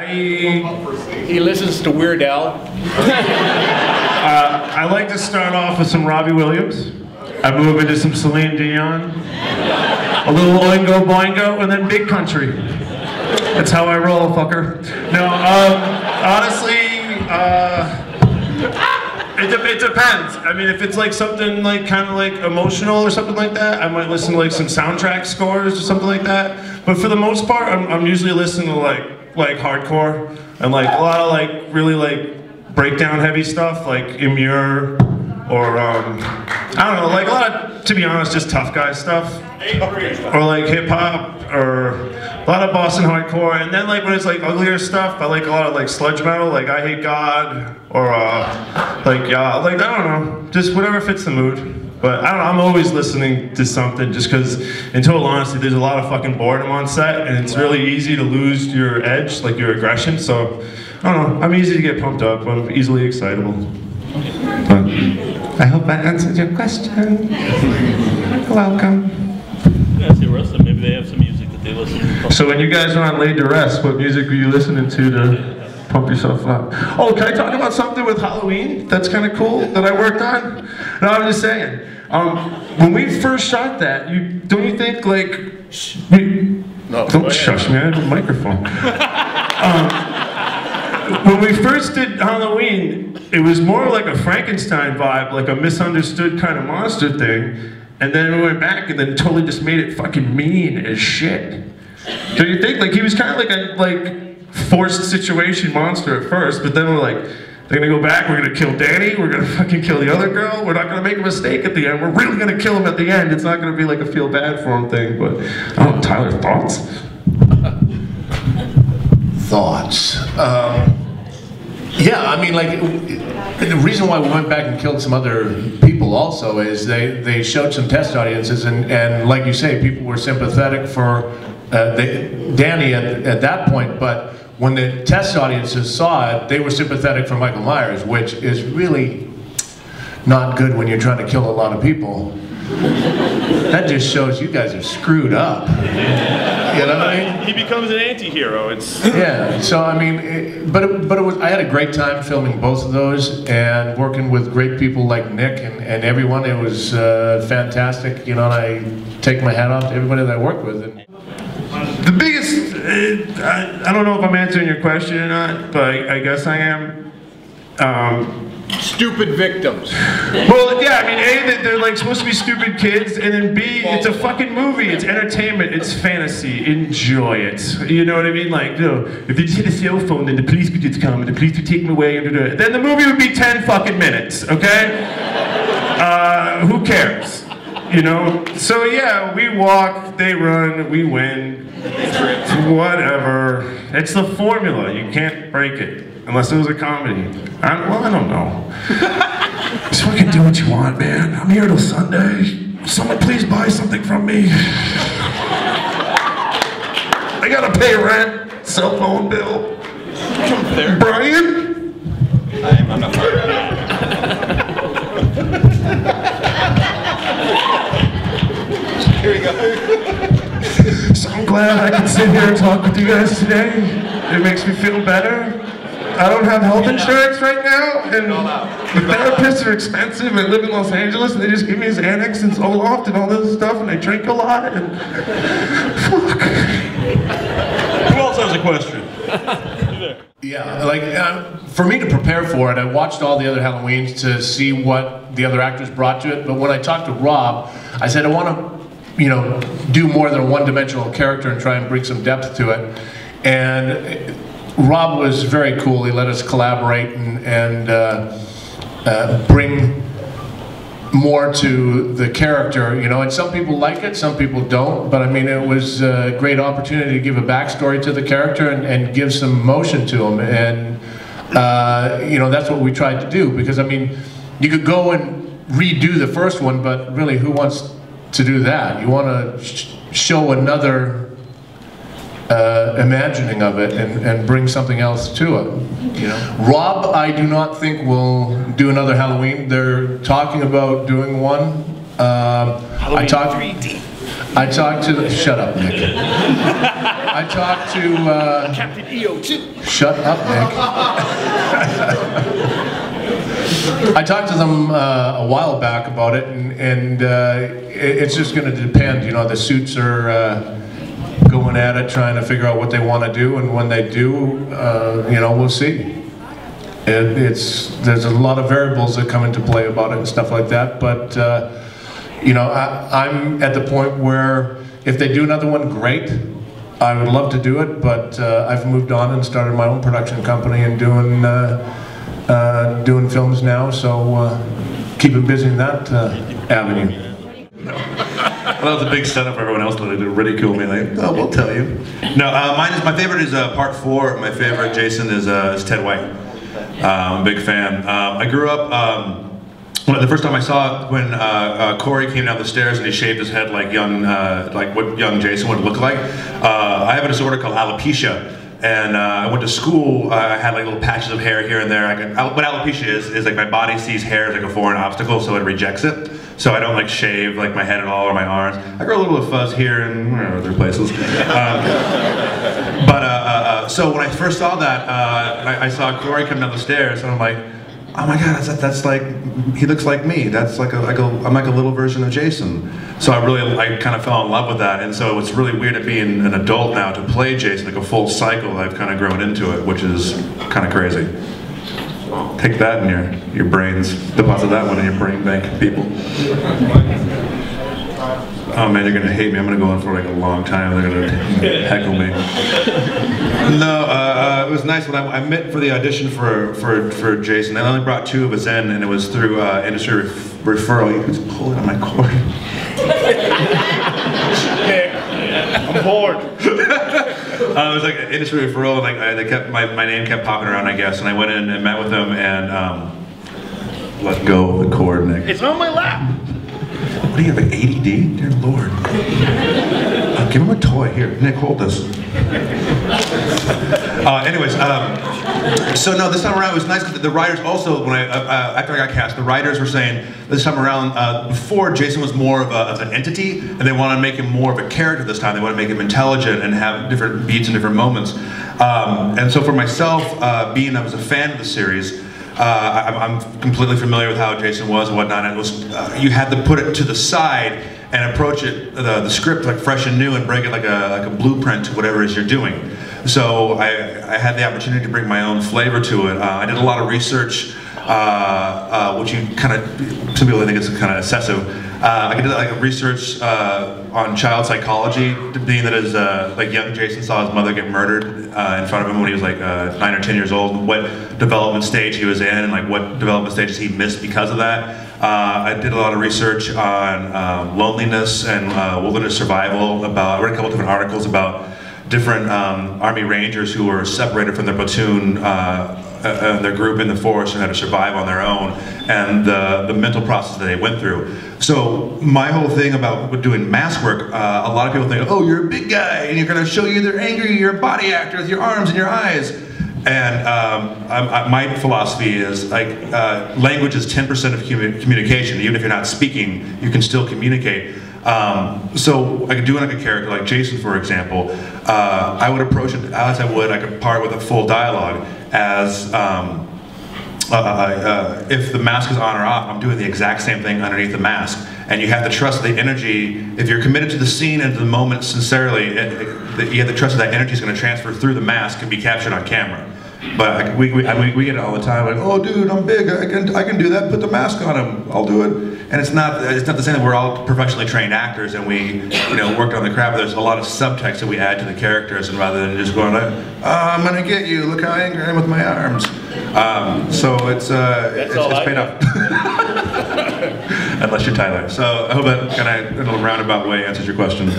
He listens to Weird Al. I like to start off with some Robbie Williams. I move into some Celine Dion, a little Oingo Boingo, and then Big Country. That's how I roll, fucker. No, honestly, it depends. I mean, if it's like something like kind of like emotional or something like that, I might listen to like some soundtrack scores or something like that. But for the most part, I'm usually listening to like hardcore and like a lot of like really like breakdown heavy stuff like Mears or I don't know, like a lot of, to be honest, just tough guy stuff or like hip hop or a lot of Boston hardcore. And then like when it's like uglier stuff, I like a lot of like sludge metal, like I Hate God or like I don't know, just whatever fits the mood. But I don't know, I'm always listening to something just because, in total honesty, there's a lot of fucking boredom on set and it's really easy to lose your edge, like your aggression. So, I don't know, I'm easy to get pumped up, I'm easily excitable. But I hope that answered your question. Welcome. Yeah, see Russell, maybe they have some music that they listen to. So when you guys are on Laid to Rest, what music were you listening to pump yourself up? Oh, can I talk about something with Halloween that's kind of cool that I worked on? No, I'm just saying. When we first shot that, don't you think like... No, don't shush me, I have a microphone. When we first did Halloween, it was more like a Frankenstein vibe, like a misunderstood kind of monster thing. And then we went back and then totally just made it fucking mean as shit. Don't you think? Like he was kind of like a forced situation monster at first, but then we're like, they're gonna go back, we're gonna kill Danny, we're gonna fucking kill the other girl, we're not gonna make a mistake at the end, we're really gonna kill him at the end. It's not gonna be like a feel bad for him thing, but I don't know, Tyler, thoughts? Thoughts? Yeah, I mean, like, the reason why we went back and killed some other people also is they showed some test audiences and like you say, people were sympathetic for Danny at that point, but when the test audiences saw it, they were sympathetic for Michael Myers, which is really not good when you're trying to kill a lot of people. That just shows you guys are screwed up. You know what I mean? He becomes an anti-hero. It's yeah. So I mean, it was. I had a great time filming both of those and working with great people like Nick and everyone. It was fantastic. You know, and I take my hat off to everybody that I worked with. The biggest, I don't know if I'm answering your question or not, but I guess I am. Stupid victims. Well, yeah, I mean, A, they're like supposed to be stupid kids, and then B, it's a fucking movie, it's entertainment, it's fantasy, enjoy it. You know what I mean? Like, you know, if they just hit a cell phone, then the police would just come, and the police would take them away, and then the movie would be 10 fucking minutes, okay? Who cares? You know? So yeah, we walk, they run, we win. Whatever. It's the formula, you can't break it. Unless it was a comedy. Well, I don't know. Just fucking do what you want, man. I'm here till Sunday. Someone please buy something from me. I gotta pay rent, cell phone bill. there. Brian? I'm not part of that. Here we go. So I'm glad I can sit here and talk with you guys today. It makes me feel better. I don't have health insurance right now, and the therapists are expensive. I live in Los Angeles, and they just give me Xanax and Zoloft and all this stuff, and I drink a lot, and fuck. Who else has a question? Yeah, like for me to prepare for it, I watched all the other Halloweens to see what the other actors brought to it. But when I talked to Rob, I said I want to, you know, do more than a one-dimensional character and try and bring some depth to it. And Rob was very cool. He let us collaborate and bring more to the character, you know, and some people like it, some people don't, but I mean, it was a great opportunity to give a backstory to the character and give some emotion to him, and you know, that's what we tried to do, because I mean, you could go and redo the first one, but really, who wants to do that? You want to show another imagining of it and bring something else to it. You know, Rob, I do not think will do another Halloween. They're talking about doing one. Halloween 3D. I talked to the, shut up, Nick. I talked to Captain EO2. Shut up, Nick. I talked to them a while back about it, and it's just going to depend. You know, the suits are going at it, trying to figure out what they want to do, and when they do, you know, we'll see. There's a lot of variables that come into play about it and stuff like that, but you know, I'm at the point where if they do another one, great. I would love to do it, but I've moved on and started my own production company and doing films now, so keeping busy in that avenue. Well, that was a big setup for everyone else to ridicule me. Like, oh, we'll tell you. No, my favorite is part 4. My favorite Jason is Ted White. I'm a big fan. I grew up. The first time I saw it, when Corey came down the stairs and he shaved his head like what young Jason would look like. I have a disorder called alopecia. And I went to school, I had like little patches of hair here and there. What alopecia is like my body sees hair as like a foreign obstacle, so it rejects it. So I don't like shave like my head at all or my arms. I grow a little bit of fuzz here and other places. So when I first saw that, I saw Corey come down the stairs and I'm like, oh my God, that's like, he looks like me. That's like I'm like a little version of Jason. So I kind of fell in love with that. And so it's really weird at being an adult now to play Jason, like a full cycle. I've kind of grown into it, which is kind of crazy. Take that in your brains, deposit that one in your brain bank, people. Oh man, they're gonna hate me. I'm gonna go on for like a long time. They're gonna heckle me. No, it was nice when I met for the audition for Jason. I only brought 2 of us in, and it was through industry referral. He was pulling on my cord. I'm bored. It was like an industry referral, and like my name kept popping around, I guess. And I went in and met with them, and let go of the cord, Nick. It's on my lap. What do you have, like ADD? Dear Lord. Give him a toy. Here, Nick, hold this. So no, this time around it was nice because the writers also, when after I got cast, the writers were saying this time around, before Jason was more of an entity, and they wanted to make him more of a character this time. They want to make him intelligent and have different beats and different moments. And so for myself, being I was a fan of the series, I'm completely familiar with how Jason was and whatnot. And it was you had to put it to the side and approach it the script like fresh and new and break it like a blueprint to whatever it is you're doing. So I had the opportunity to bring my own flavor to it. I did a lot of research, which you kind of, some people think it's kind of excessive. I did like a research on child psychology, being that as like young Jason saw his mother get murdered in front of him when he was like 9 or 10 years old, what development stage he was in, and like what development stages he missed because of that. I did a lot of research on loneliness and wilderness survival. I read a couple different articles about different Army Rangers who were separated from their platoon, their group in the forest, and had to survive on their own, and the mental process that they went through. So my whole thing about doing mask work, a lot of people think, oh, you're a big guy, and you're going to show you they're angry, you're a body actor with your arms and your eyes. And my philosophy is like language is 10% of communication. Even if you're not speaking, you can still communicate. So I could do it like a character, like Jason, for example. I would approach it as I would like a part with a full dialogue, as if the mask is on or off, I'm doing the exact same thing underneath the mask. And you have to trust the energy. If you're committed to the scene and to the moment sincerely, you have to trust that energy is going to transfer through the mask and be captured on camera. But we get it all the time. Like, oh, dude, I'm big. I can do that. Put the mask on him. I'll do it. And it's not the same that we're all professionally trained actors and we worked on the craft. There's a lot of subtext that we add to the characters, and rather than just going like, oh, I'm gonna get you. Look how angry I am with my arms. So it's paid off. Unless you're Tyler. So I hope that kind of in a roundabout way answers your question.